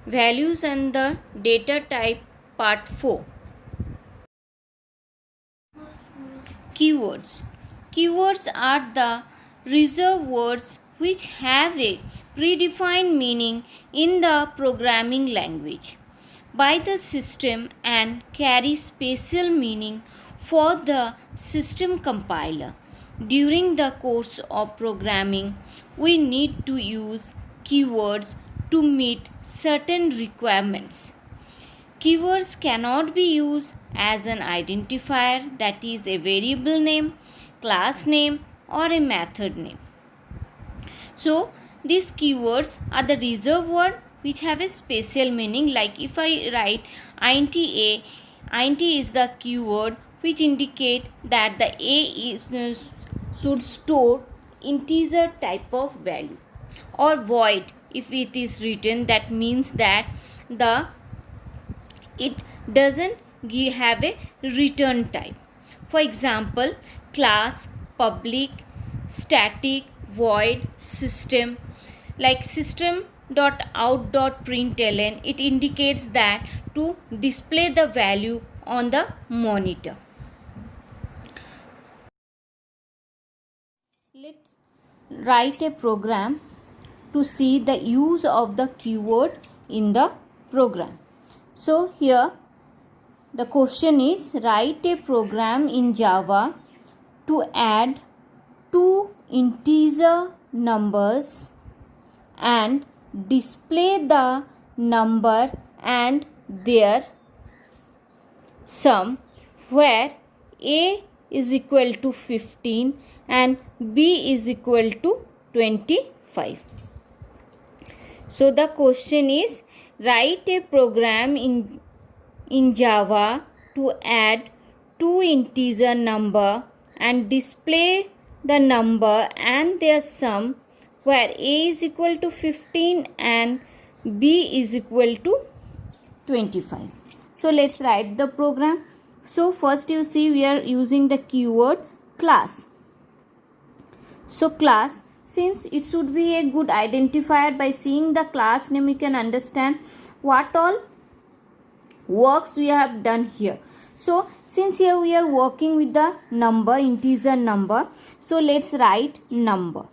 Values and the data type part 4. Keywords. Keywords are the reserved words which have a predefined meaning in the programming language by the system and carry special meaning for the system compiler. During the course of programming, we need to use keywords to meet certain requirements. Keywords cannot be used as an identifier, that is a variable name, class name, or a method name. So these keywords are the reserved word which have a special meaning. Like if I write int a, int is the keyword which indicate that the a is should store integer type of value, or void if it is written, that means that the it doesn't have a return type. For example, class, public, static, void, system. Like system.out.println, it indicates that to display the value on the monitor. Let's write a program to see the use of the keyword in the program. So here the question is, write a program in Java to add two integer numbers and display the number and their sum, where a is equal to 15 and b is equal to 25. So the question is, write a program in Java to add two integer number and display the number and their sum, where a is equal to 15 and b is equal to 25. So let's write the program. So first you see we are using the keyword class. So class, since it should be a good identifier, by seeing the class name we can understand what all works we have done here. So since here we are working with the number, integer number, so let's write number.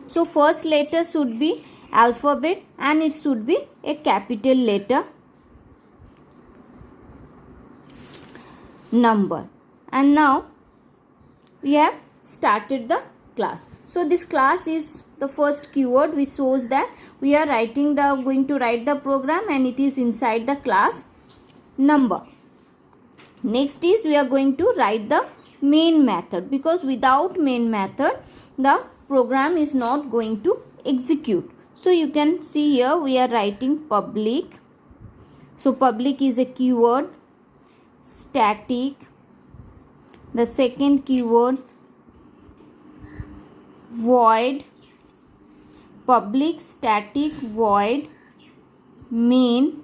So first letter should be alphabet and it should be a capital letter, number. And now we have started the class. So this class is the first keyword which shows that we are going to write the program and it is inside the class number. Next is we are going to write the main method, because without main method the program is not going to execute. So you can see here we are writing public. So public is a keyword, static, the second keyword void, public static void main,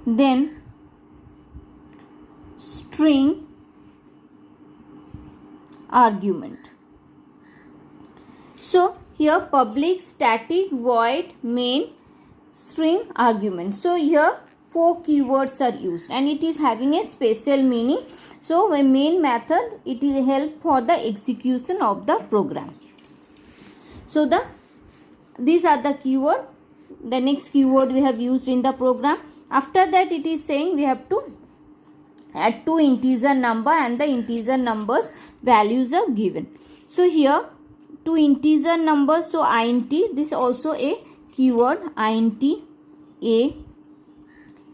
then string argument. So here public static void main string argument. So here four keywords are used and it is having a special meaning. So a main method, it is help for the execution of the program. So these are the keyword. The next keyword we have used in the program. After that it is saying we have to add two integer number and the integer numbers values are given. So here two integer numbers, so int, this also a keyword, int a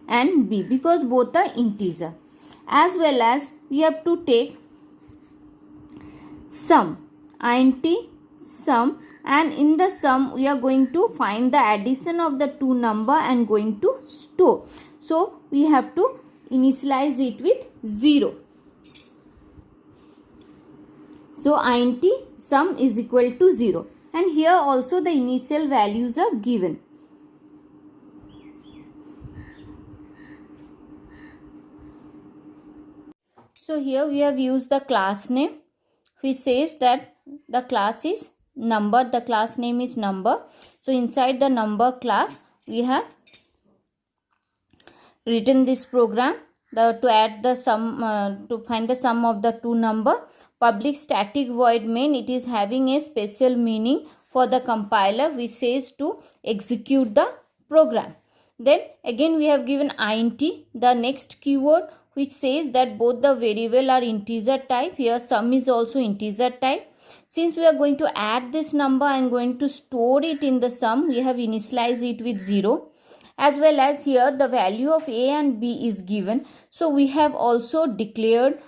and b, because both are integer. As well as we have to take sum, int sum, and in the sum we are going to find the addition of the two number and going to store. So we have to initialize it with 0. So int sum is equal to 0, and here also the initial values are given. So here we have used the class name which says that the class is number. The class name is number. So inside the number class we have written this program to add the sum, to find the sum of the two number. Public static void main, it is having a special meaning for the compiler which says to execute the program. Then again we have given int, the next keyword, which says that both the variable are integer type. Here sum is also integer type. Since we are going to add this number and going to store it in the sum, we have initialized it with 0. As well as here the value of a and b is given. So we have also declared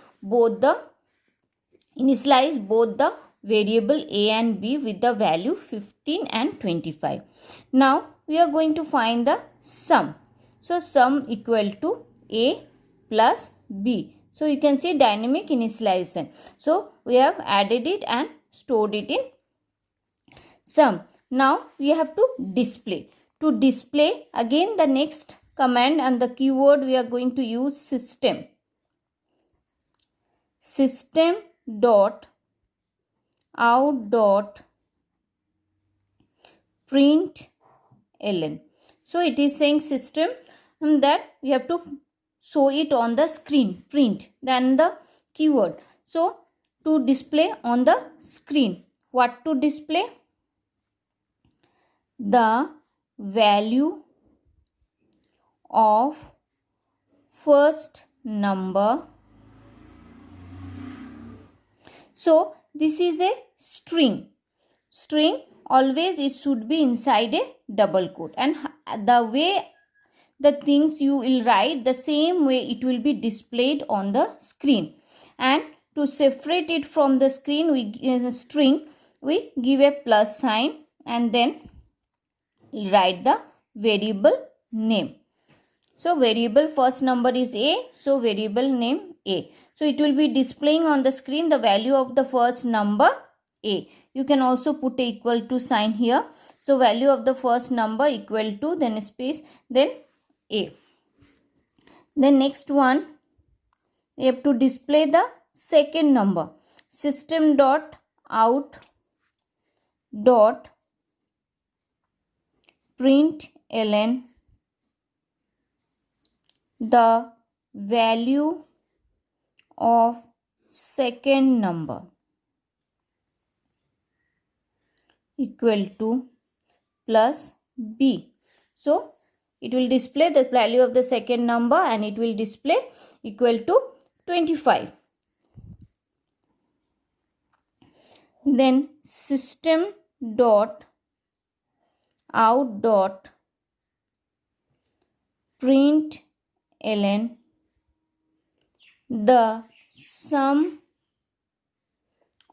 initialize both the variable a and b with the value 15 and 25. Now we are going to find the sum. So sum equal to a plus b. So you can see dynamic initialization. So we have added it and stored it in sum. Now we have to display. To display, again the next command and the keyword we are going to use system. System dot out dot print ln. So it is saying system that we have to show it on the screen, print, then the keyword. So to display on the screen, what to display? The value of first number. So this is a string. String always it should be inside a double quote, and the way the things you will write, the same way it will be displayed on the screen. And to separate it from the screen, string, we give a plus sign and then write the variable name. So variable first number is a, so variable name a. So it will be displaying on the screen the value of the first number a. You can also put a equal to sign here. So value of the first number equal to, then space, then a. Then next one, you have to display the second number. System dot out dot print ln the value of second number equal to plus b. So it will display the value of the second number and it will display equal to 25. Then system dot out dot print ln the sum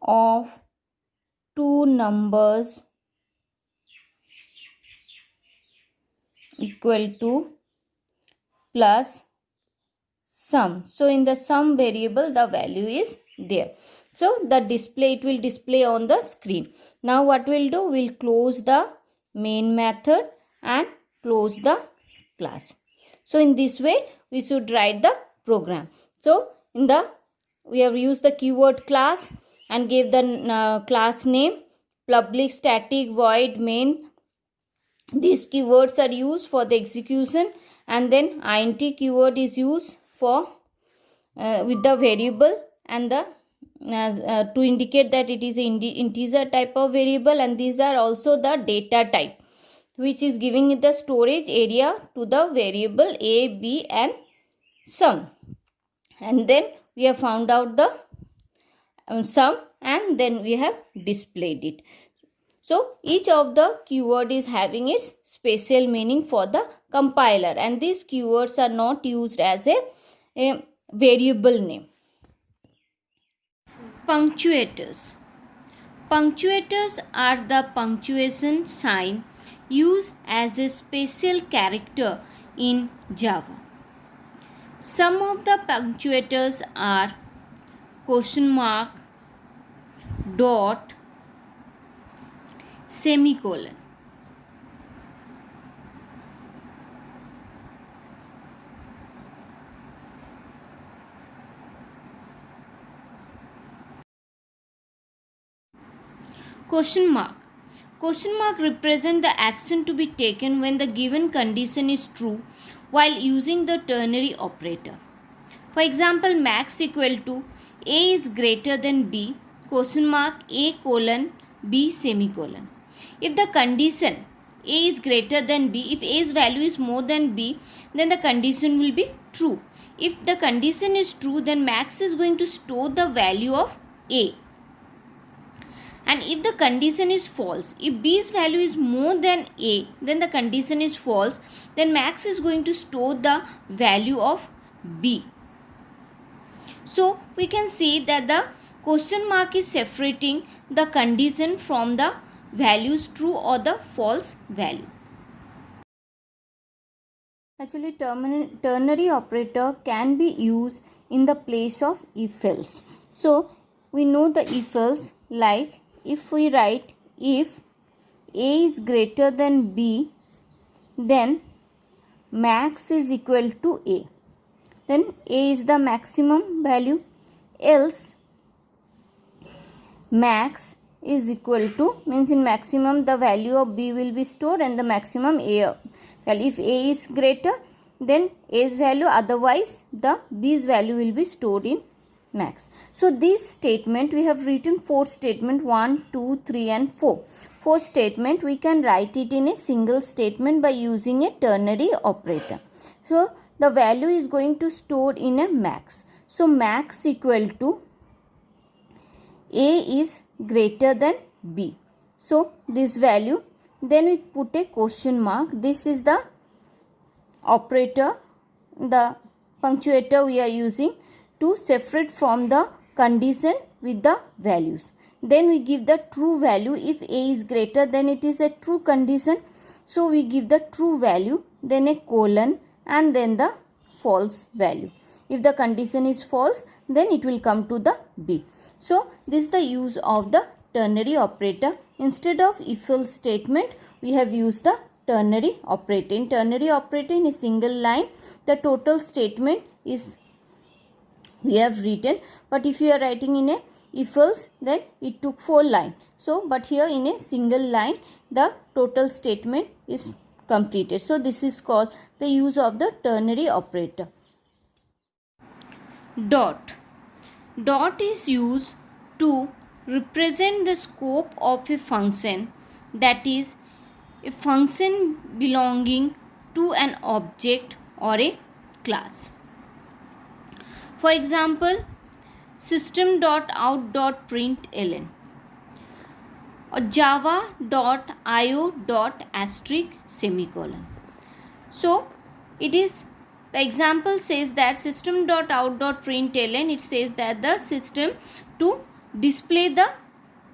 of two numbers equal to plus sum. So in the sum variable the value is there. So the display, it will display on the screen. Now what we'll do, we'll close the main method and close the class. So in this way we should write the program. So we have used the keyword class and gave the class name, public static void main. These keywords are used for the execution, and then int keyword is used for with the variable and the to indicate that it is an integer type of variable, and these are also the data type which is giving it the storage area to the variable a, b and sum. And then we have found out the sum and then we have displayed it. So each of the keyword is having its special meaning for the compiler, and these keywords are not used as a variable name. Punctuators. Punctuators are the punctuation sign used as a special character in Java. Some of the punctuators are question mark, dot, semicolon. Question mark. Question mark represent the action to be taken when the given condition is true while using the ternary operator. For example, max equal to A is greater than B, question mark A colon B semicolon. If the condition A is greater than B, if A's value is more than B, then the condition will be true. If the condition is true, then max is going to store the value of A. And if the condition is false, if B's value is more than A, then the condition is false, then max is going to store the value of B. So we can see that the question mark is separating the condition from the values true or the false value. Actually, ternary operator can be used in the place of if-else. So we know the if-else, like if we write if A is greater than B, then max is equal to A. Then A is the maximum value, else max is equal to, means in maximum the value of B will be stored and the maximum A value. If A is greater, then A's value, otherwise the B's value will be stored in max. So this statement, we have written 4 statement, 1, 2, 3 and 4. 4 statement, we can write it in a single statement by using a ternary operator. So the value is going to store in a max. So max equal to A is greater than B. So this value, then we put a question mark. This is the operator, the punctuator we are using to separate from the condition with the values. Then we give the true value. If A is greater, then it is a true condition. So we give the true value, then a colon and then the false value. If the condition is false, then it will come to the B. So this is the use of the ternary operator. Instead of if-else statement, we have used the ternary operator. In ternary operator, in a single line, the total statement is we have written, but if you are writing in a if-else, then it took 4 lines. So but here in a single line, the total statement is completed. So this is called the use of the ternary operator. Dot. Dot is used to represent the scope of a function, that is a function belonging to an object or a class. For example, system.out.println or java.io.asterisk semicolon. So it is, the example says that system.out.println, it says that the system to display the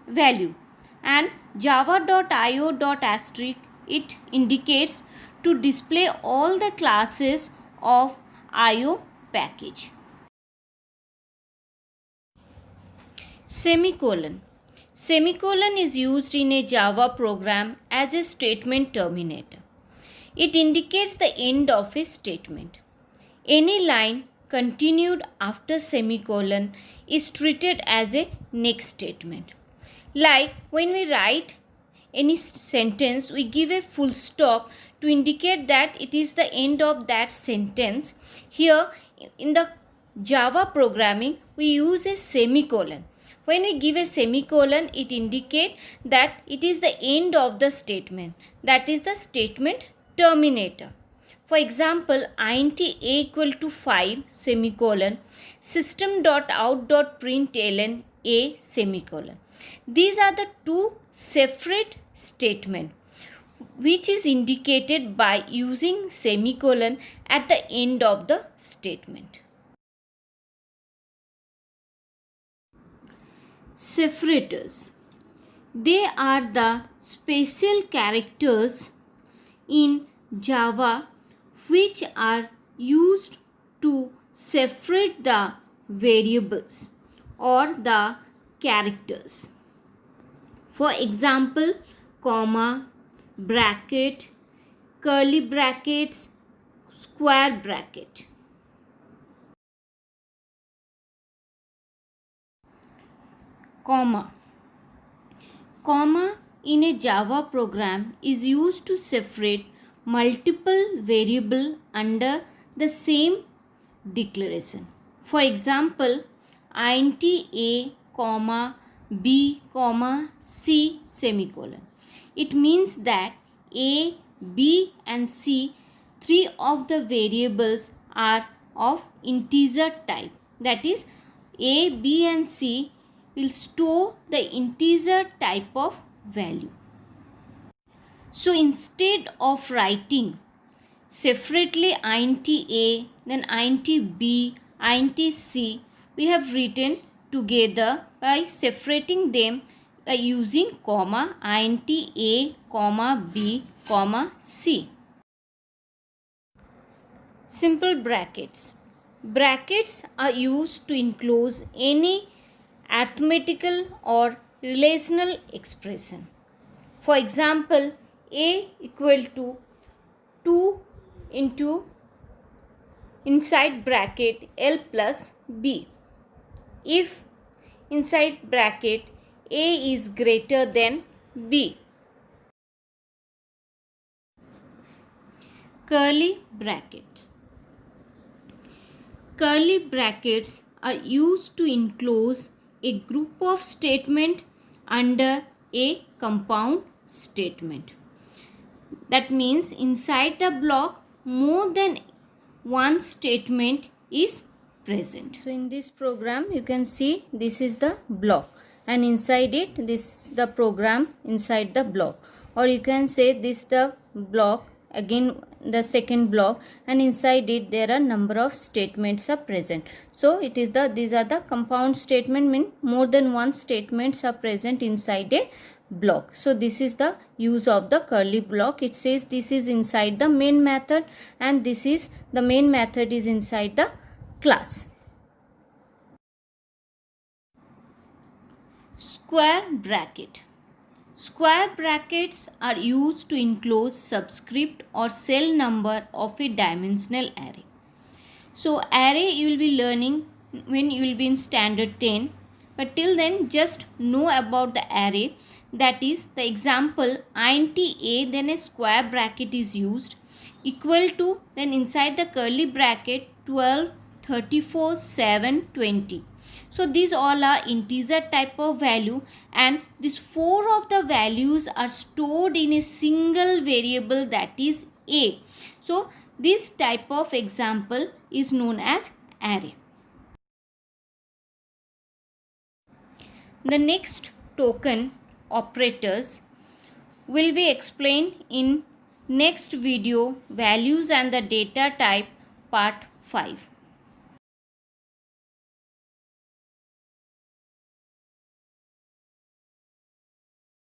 value, and java.io.asterisk, it indicates to display all the classes of IO package. Semicolon. Semicolon is used in a Java program as a statement terminator. It indicates the end of a statement. Any line continued after semicolon is treated as a next statement. Like when we write any sentence, we give a full stop to indicate that it is the end of that sentence. Here in the Java programming, we use a semicolon. When we give a semicolon, it indicates that it is the end of the statement. That is the statement terminator. For example, int a equal to 5 semicolon system.out.println a semicolon. These are the two separate statements which is indicated by using semicolon at the end of the statement. Separators. They are the special characters in Java which are used to separate the variables or the characters. For example, comma, bracket, curly brackets, square bracket. Comma. Comma in a Java program is used to separate multiple variables under the same declaration. For example, int a, comma, b, comma, c, semicolon. It means that a, b and c, three of the variables are of integer type. That is, a, b and c will store the integer type of value. So instead of writing separately int a, then int b, int c, we have written together by separating them by using comma, int a, comma, b, comma, c. Simple brackets. Brackets are used to enclose any arithmetical or relational expression. For example, a equal to 2 into inside bracket L plus B. If inside bracket A is greater than B. Curly brackets. Curly brackets are used to enclose a group of statements under a compound statement. That means inside the block more than one statement is present. So in this program you can see this is the block and inside it this the program inside the block, or you can say this the block, again the second block, and inside it there are number of statements are present. So it is the these are the compound statement, mean more than one statements are present inside a block. So this is the use of the curly block. It says this is inside the main method and this is the main method is inside the class. Square bracket. Square brackets are used to enclose subscript or cell number of a dimensional array. So array you will be learning when you will be in standard 10, but till then just know about the array. That is the example int a, then a square bracket is used, equal to, then inside the curly bracket 12, 34, 7, 20. So these all are integer type of value and these four of the values are stored in a single variable, that is a. So this type of example is known as array. The next token operators will be explained in next video, values and the data type, part 5.